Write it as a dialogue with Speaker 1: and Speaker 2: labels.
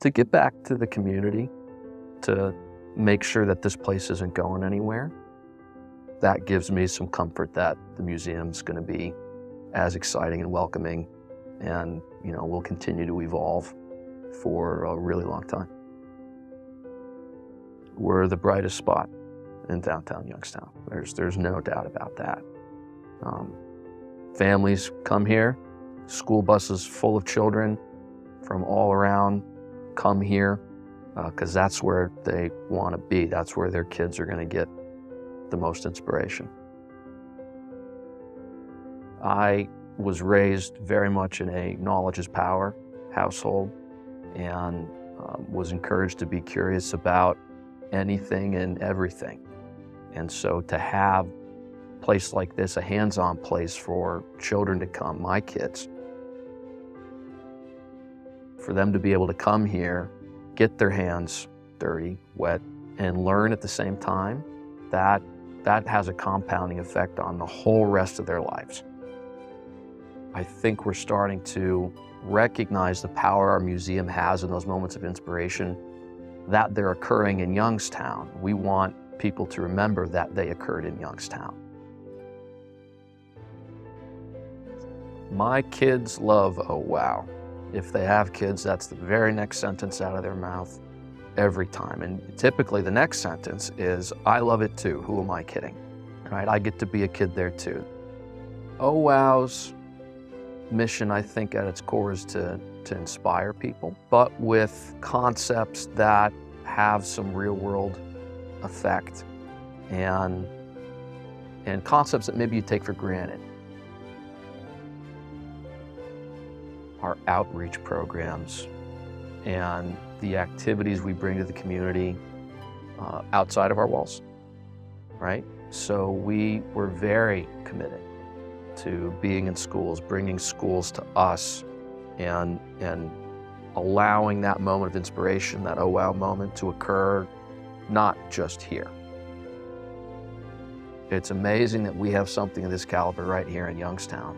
Speaker 1: to give back to the community, to make sure that this place isn't going anywhere. That gives me some comfort that the museum's going to be as exciting and welcoming, and will continue to evolve for a really long time. We're the brightest spot in downtown Youngstown. There's no doubt about that. Families come here, school buses full of children from all around come here because that's where they want to be. That's where their kids are going to get the most inspiration. I was raised very much in a knowledge is power household, and was encouraged to be curious about anything and everything. And so to have a place like this, a hands-on place for children to come, my kids, for them to be able to come here, get their hands dirty, wet, and learn at the same time, that has a compounding effect on the whole rest of their lives. I think we're starting to recognize the power our museum has in those moments of inspiration, that they're occurring in Youngstown. We want people to remember that they occurred in Youngstown. My kids love "oh wow." If they have kids, that's the very next sentence out of their mouth every time. And typically the next sentence is, "I love it too, who am I kidding?" Right? I get to be a kid there too. "Oh wow's" mission, I think, at its core is to inspire people, but with concepts that have some real-world effect and concepts that maybe you take for granted. Our outreach programs and the activities we bring to the community outside of our walls, right? So we were very committed to being in schools, bringing schools to us, and allowing that moment of inspiration, that "oh wow" moment, to occur not just here. It's amazing that we have something of this caliber right here in Youngstown.